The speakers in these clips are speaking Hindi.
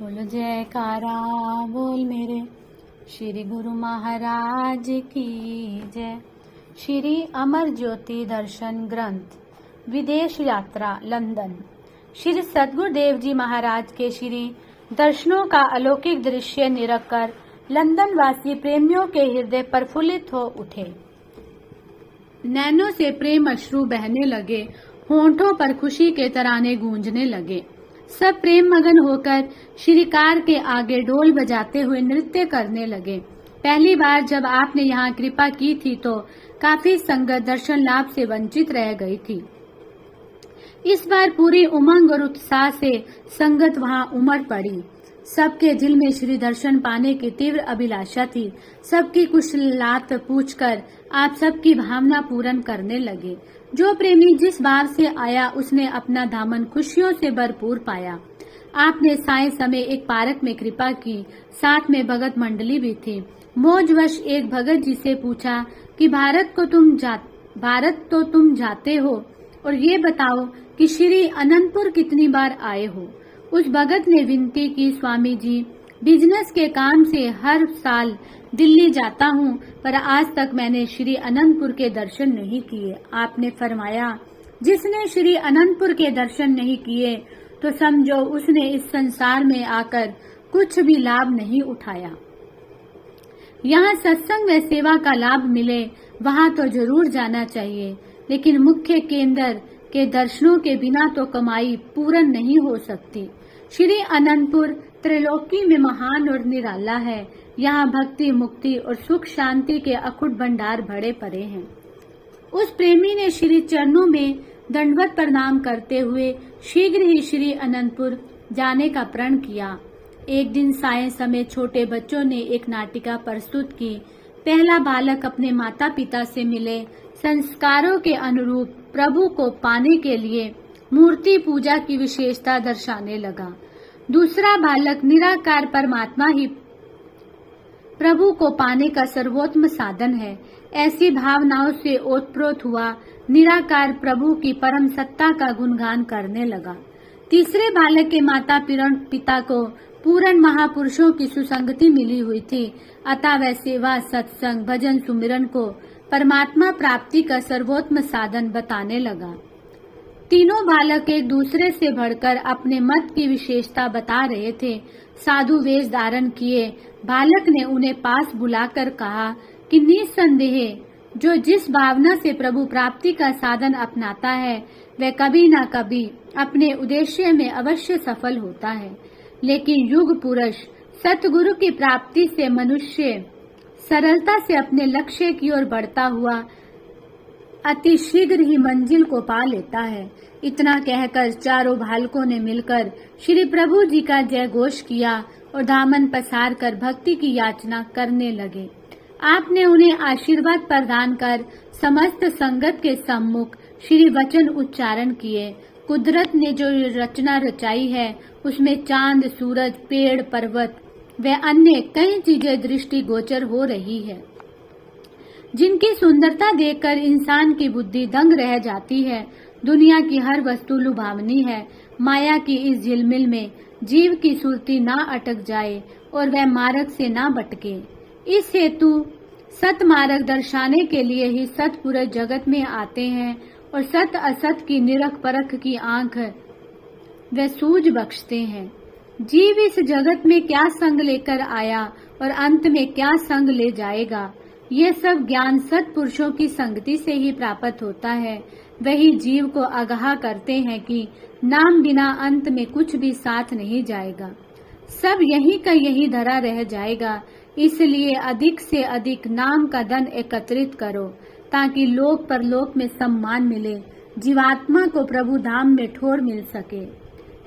बोलो जयकारा बोल मेरे श्री गुरु महाराज की जय। श्री अमर ज्योति दर्शन ग्रंथ विदेश यात्रा लंदन। श्री सद्गुरुदेव जी महाराज के श्री दर्शनों का अलौकिक दृश्य निरख कर लंदन वासी प्रेमियों के हृदय प्रफुल्लित हो उठे। नैनों से प्रेम अश्रु बहने लगे, होंठों पर खुशी के तराने गूंजने लगे। सब प्रेम मगन होकर श्रीकार के आगे ढोल बजाते हुए नृत्य करने लगे। पहली बार जब आपने यहाँ कृपा की थी तो काफी संगत दर्शन लाभ से वंचित रह गई थी। इस बार पूरी उमंग और उत्साह से संगत वहाँ उमड़ पड़ी। सबके दिल में श्री दर्शन पाने की तीव्र अभिलाषा थी। सबकी कुशलात पूछकर आप सबकी भावना पूर्ण करने लगे। जो प्रेमी जिस भाव से आया उसने अपना दामन खुशियों से भरपूर पाया। आपने साय समय एक पार्क में कृपा की, साथ में भगत मंडली भी थी। मौजवश एक भगत जी से पूछा कि भारत तो तुम जाते हो और ये बताओ कि श्री अनंतपुर कितनी बार आए हो। उस भगत ने विनती की, स्वामी जी बिजनेस के काम से हर साल दिल्ली जाता हूँ, पर आज तक मैंने श्री अनंतपुर के दर्शन नहीं किए। आपने फरमाया, जिसने श्री अनंतपुर के दर्शन नहीं किए तो समझो उसने इस संसार में आकर कुछ भी लाभ नहीं उठाया। यहाँ सत्संग व सेवा का लाभ मिले वहाँ तो जरूर जाना चाहिए, लेकिन मुख्य केंद्र के दर्शनों के बिना तो कमाई पूर्ण नहीं हो सकती। श्री अनंतपुर त्रिलोकी में महान और निराला है। यहाँ भक्ति, मुक्ति और सुख शांति के अखुट भंडार भरे पड़े हैं। उस प्रेमी ने श्री चरणों में दंडवत प्रणाम करते हुए शीघ्र ही श्री अनंतपुर जाने का प्रण किया। एक दिन साय समय छोटे बच्चों ने एक नाटिका प्रस्तुत की। पहला बालक अपने माता पिता से मिले संस्कारों के अनुरूप प्रभु को पाने के लिए मूर्ति पूजा की विशेषता दर्शाने लगा। दूसरा बालक निराकार परमात्मा ही प्रभु को पाने का सर्वोत्तम साधन है, ऐसी भावनाओं से ओतप्रोत हुआ निराकार प्रभु की परम सत्ता का गुणगान करने लगा। तीसरे बालक के माता पिता को पूर्ण महापुरुषों की सुसंगति मिली हुई थी, अतः वह सेवा, सत्संग, भजन, सुमिरन को परमात्मा प्राप्ति का सर्वोत्तम साधन बताने लगा। तीनों बालक एक दूसरे से बढ़कर अपने मत की विशेषता बता रहे थे। साधु वेश धारण किए बालक ने उन्हें पास बुलाकर कहा कि निस्संदेह जो जिस भावना से प्रभु प्राप्ति का साधन अपनाता है वह कभी न कभी अपने उद्देश्य में अवश्य सफल होता है, लेकिन युग पुरुष सतगुरु की प्राप्ति से मनुष्य सरलता से अपने लक्ष्य की ओर बढ़ता हुआ अति शीघ्र ही मंजिल को पा लेता है। इतना कहकर चारों बालकों ने मिलकर श्री प्रभु जी का जय घोष किया और दामन पसार कर भक्ति की याचना करने लगे। आपने उन्हें आशीर्वाद प्रदान कर समस्त संगत के सम्मुख श्री वचन उच्चारण किए। कुदरत ने जो रचना रचाई है उसमें चांद, सूरज, पेड़, पर्वत व अन्य कई चीजें दृष्टि गोचर हो रही है, जिनकी सुंदरता देखकर इंसान की बुद्धि दंग रह जाती है। दुनिया की हर वस्तु लुभावनी है। माया की इस झिलमिल में जीव की सुरती ना अटक जाए और वह मार्ग से ना भटके। इस हेतु सत मार्ग दर्शाने के लिए ही सतपुरुष जगत में आते हैं और सत असत की निरख परख की आंख व सूझ बख्शते हैं। जीव इस जगत में क्या संग लेकर आया और अंत में क्या संग ले जाएगा, ये सब ज्ञान सत्पुरुषों की संगति से ही प्राप्त होता है। वही जीव को आगाह करते हैं कि नाम बिना अंत में कुछ भी साथ नहीं जाएगा, सब यही का यही धरा रह जाएगा। इसलिए अधिक से अधिक नाम का धन एकत्रित करो ताकि लोक परलोक में सम्मान मिले, जीवात्मा को प्रभु धाम में ठोर मिल सके।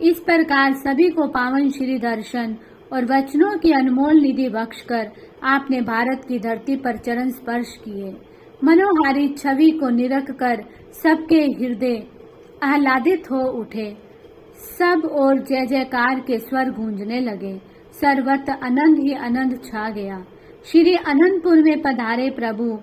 इस प्रकार सभी को पावन श्री दर्शन और वचनों की अनमोल निधि बख्शकर आपने भारत की धरती पर चरण स्पर्श किए। मनोहारी छवि को निरख कर सबके हृदय आह्लादित हो उठे। सब और जय जयकार के स्वर गूंजने लगे। सर्वत्र आनंद ही आनंद छा गया। श्री अनंतपुर में पधारे प्रभु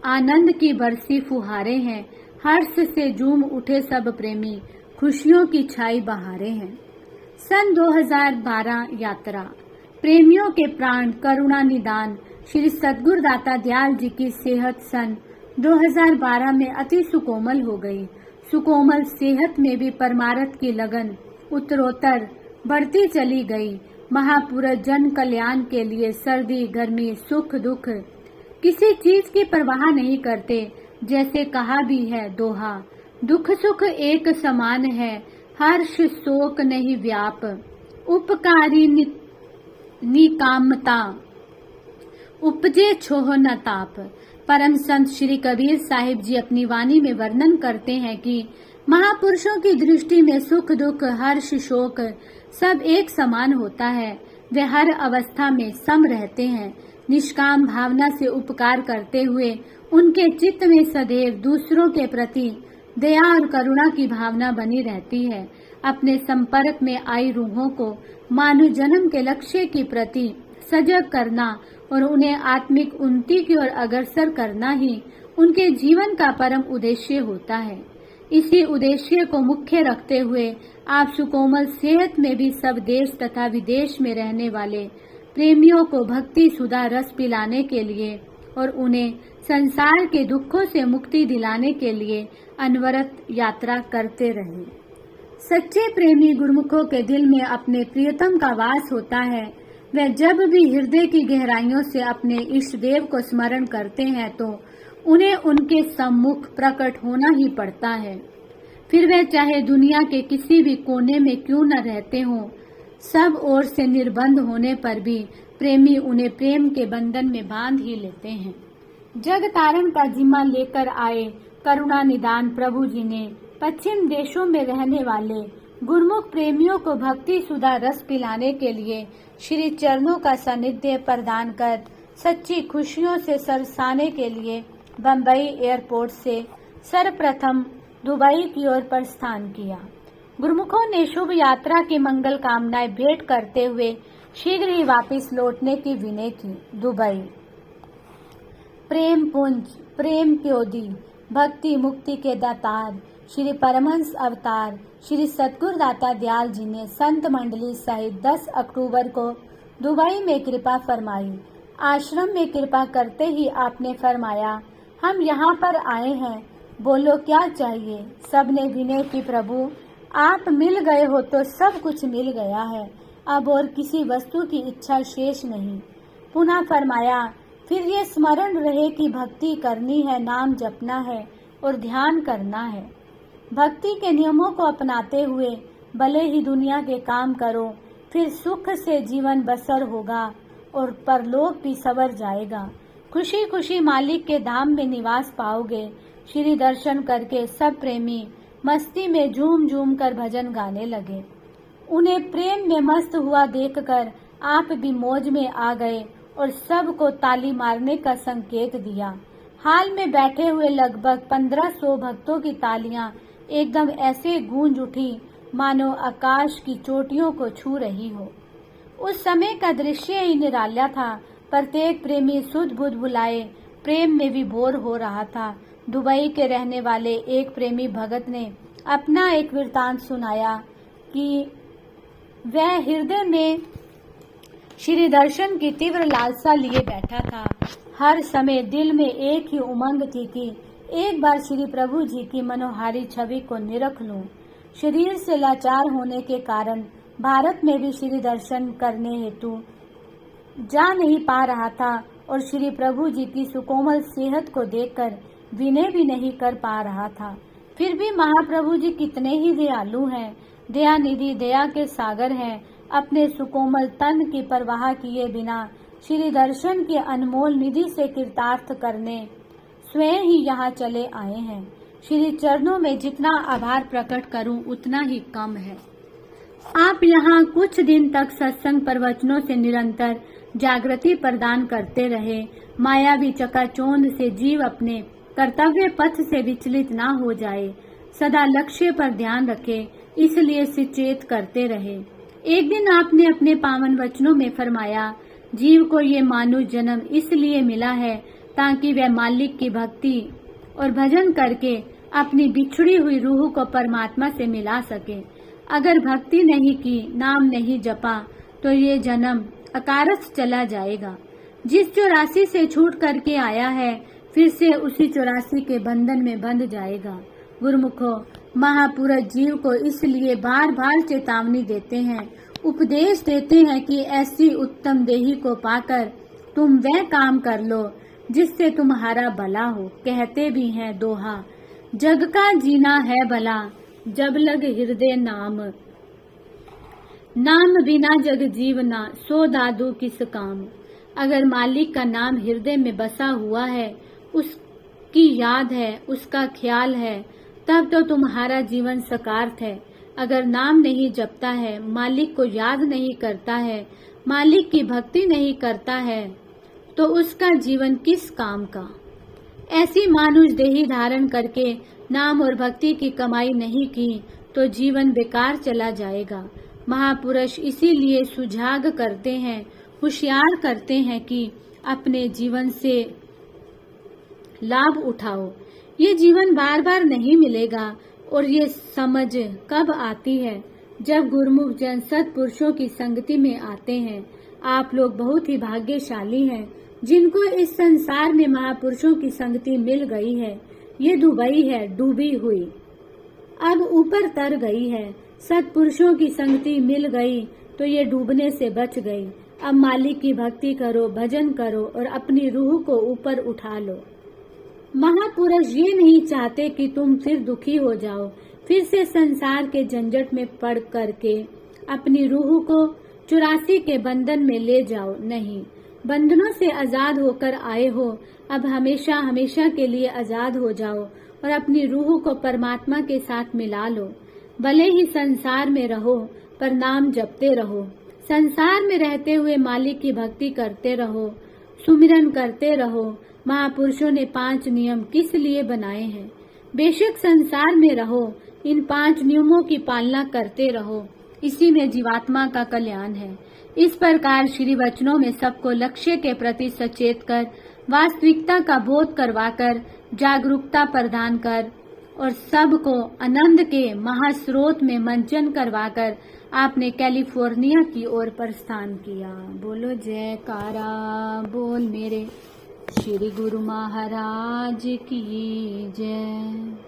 आनंद की बरसी फुहारे हैं। हर्ष से झूम उठे सब प्रेमी, खुशियों की छाई बहारे हैं। सन 2012 यात्रा। प्रेमियों के प्राण करुणा निदान। श्री सद्गुरु दाता दयाल जी की सेहत सन 2012 में अति सुकोमल हो गई। सुकोमल सेहत में भी परमार्थ की लगन उत्तरोत्तर बढ़ती चली गई। महापुरुष जन कल्याण के लिए सर्दी गर्मी सुख दुख किसी चीज की परवाह नहीं करते। जैसे कहा भी है दोहा, दुख सुख एक समान है, हर्ष शोक नहीं व्याप, उपकारी निकामता उपजे छोह न ताप। परम संत श्री कबीर साहिब जी अपनी वाणी में वर्णन करते हैं कि महापुरुषों की दृष्टि में सुख दुख हर्ष शोक सब एक समान होता है। वे हर अवस्था में सम रहते हैं। निष्काम भावना से उपकार करते हुए उनके चित्त में सदैव दूसरों के प्रति दया और करुणा की भावना बनी रहती है। अपने संपर्क में आई रूहों को मानव जन्म के लक्ष्य की प्रति सजग करना और उन्हें आत्मिक उन्नति की ओर अग्रसर करना ही उनके जीवन का परम उद्देश्य होता है। इसी उद्देश्य को मुख्य रखते हुए आप सुकोमल सेहत में भी सब देश तथा विदेश में रहने वाले प्रेमियों को भक्ति सुधा रस पिलाने के लिए और उन्हें संसार के दुखों से मुक्ति दिलाने के लिए अनवरत यात्रा करते रहे। सच्चे प्रेमी गुरुमुखों के दिल में अपने प्रियतम का वास होता है। वे जब भी हृदय की गहराइयों से अपने इष्ट देव को स्मरण करते हैं तो उन्हें उनके सम्मुख प्रकट होना ही पड़ता है। फिर वे चाहे दुनिया के किसी भी कोने में क्यों न रहते हों, सब ओर से निर्बंध होने पर भी प्रेमी उन्हें प्रेम के बंधन में बांध ही लेते हैं। जग तारण का जिम्मा लेकर आए करुणा निदान प्रभु जी ने पश्चिम देशों में रहने वाले गुरुमुख प्रेमियों को भक्ति सुधा रस पिलाने के लिए श्री चरणों का सानिध्य प्रदान कर सच्ची खुशियों से सरसाने के लिए बम्बई एयरपोर्ट से सर्वप्रथम दुबई की ओर प्रस्थान किया। गुरुमुखों ने शुभ यात्रा की मंगल कामनाएं भेंट करते हुए शीघ्र ही वापस लौटने की विनय की। दुबई प्रेम पुंज प्रेम प्योदी भक्ति मुक्ति के दातार श्री परमहंस अवतार श्री सद्गुरु दाता दयाल जी ने संत मंडली सहित 10 अक्टूबर को दुबई में कृपा फरमाई। आश्रम में कृपा करते ही आपने फरमाया, हम यहाँ पर आए हैं, बोलो क्या चाहिए। सबने विनय की, प्रभु आप मिल गए हो तो सब कुछ मिल गया है, अब और किसी वस्तु की इच्छा शेष नहीं। पुनः फरमाया, फिर ये स्मरण रहे कि भक्ति करनी है, नाम जपना है और ध्यान करना है। भक्ति के नियमों को अपनाते हुए भले ही दुनिया के काम करो, फिर सुख से जीवन बसर होगा और परलोक भी सवर जाएगा। खुशी खुशी मालिक के धाम में निवास पाओगे। श्री दर्शन करके सब प्रेमी मस्ती में झूम झूम कर भजन गाने लगे। उन्हें प्रेम में मस्त हुआ देखकर आप भी मौज में आ गए और सबको ताली मारने का संकेत दिया। हाल में बैठे हुए लगभग 1500 भक्तों की तालियां एकदम ऐसे गूंज उठी मानो आकाश की चोटियों को छू रही हो। उस समय का दृश्य ही निराला था। प्रत्येक प्रेमी सुध बुध बुलाए प्रेम में विभोर हो रहा था। दुबई के रहने वाले एक प्रेमी भगत ने अपना एक वृत्तांत सुनाया कि वह हृदय में श्री दर्शन की तीव्र लालसा लिए बैठा था। हर समय दिल में एक ही उमंग थी कि एक बार श्री प्रभु जी की मनोहारी छवि को निरख लूं। शरीर से लाचार होने के कारण भारत में भी श्री दर्शन करने हेतु जा नहीं पा रहा था और श्री प्रभु जी की सुकोमल सेहत को देखकर विनय भी नहीं कर पा रहा था। फिर भी महाप्रभु जी कितने ही दयालु हैं, दया निधि दया के सागर हैं। अपने सुकोमल तन की परवाह किए बिना श्री दर्शन के अनमोल निधि से कृतार्थ करने स्वयं ही यहाँ चले आए हैं। श्री चरणों में जितना आभार प्रकट करूं उतना ही कम है। आप यहाँ कुछ दिन तक सत्संग प्रवचनों से निरंतर जागृति प्रदान करते रहे। मायावी चकाचौंध से जीव अपने कर्तव्य पथ से विचलित ना हो जाए, सदा लक्ष्य पर ध्यान रखे, इसलिए सचेत करते रहे। एक दिन आपने अपने पावन वचनों में फरमाया, जीव को ये मानव जन्म इसलिए मिला है ताकि वह मालिक की भक्ति और भजन करके अपनी बिछड़ी हुई रूह को परमात्मा से मिला सके। अगर भक्ति नहीं की, नाम नहीं जपा, तो ये जन्म अकारथ चला जाएगा। जिस 84 से छूट करके आया है, फिर से उसी 84 के बंधन में बंध जाएगा। गुरुमुखो, महापुरुष जीव को इसलिए बार बार चेतावनी देते हैं, उपदेश देते हैं कि ऐसी उत्तम देही को पाकर तुम वह काम कर लो जिससे तुम्हारा भला हो। कहते भी हैं दोहा, जग का जीना है भला, जब लग हृदय नाम। नाम बिना जग जीवना, सो दादू किस काम। अगर मालिक का नाम हृदय में बसा हुआ है, उसकी याद है, उसका ख्याल है, तब तो तुम्हारा जीवन सकार्थ है। अगर नाम नहीं जपता है, मालिक को याद नहीं करता है, मालिक की भक्ति नहीं करता है, तो उसका जीवन किस काम का। ऐसी मानुष देही धारण करके नाम और भक्ति की कमाई नहीं की तो जीवन बेकार चला जाएगा। महापुरुष इसीलिए सुझाग करते हैं, होशियार करते हैं कि अपने जीवन से लाभ उठाओ। ये जीवन बार बार नहीं मिलेगा और ये समझ कब आती है, जब गुरुमुख जन सत्पुरुषों की संगति में आते हैं। आप लोग बहुत ही भाग्यशाली हैं जिनको इस संसार में महापुरुषों की संगति मिल गई है। ये डूबी है, डूबी हुई अब ऊपर तर गई है। सत्पुरुषों की संगति मिल गई तो ये डूबने से बच गई। अब मालिक की भक्ति करो, भजन करो और अपनी रूह को ऊपर उठा लो। महापुरुष ये नहीं चाहते कि तुम फिर दुखी हो जाओ, फिर से संसार के झंझट में पड़ करके अपनी रूह को 84 के बंधन में ले जाओ। नहीं, बंधनों से आजाद होकर आए हो, अब हमेशा हमेशा के लिए आजाद हो जाओ और अपनी रूह को परमात्मा के साथ मिला लो। भले ही संसार में रहो पर नाम जपते रहो। संसार में रहते हुए मालिक की भक्ति करते रहो, सुमिरन करते रहो। महापुरुषों ने 5 नियम किस लिए बनाए हैं? बेशक संसार में रहो, इन 5 नियमों की पालना करते रहो, इसी में जीवात्मा का कल्याण है। इस प्रकार श्री वचनों में सबको लक्ष्य के प्रति सचेत कर, वास्तविकता का बोध करवाकर, जागरूकता प्रदान कर और सबको आनंद के महास्रोत में मंचन करवाकर आपने कैलिफोर्निया की ओर प्रस्थान किया। बोलो जयकारा बोल मेरे श्री गुरु महाराज की जय।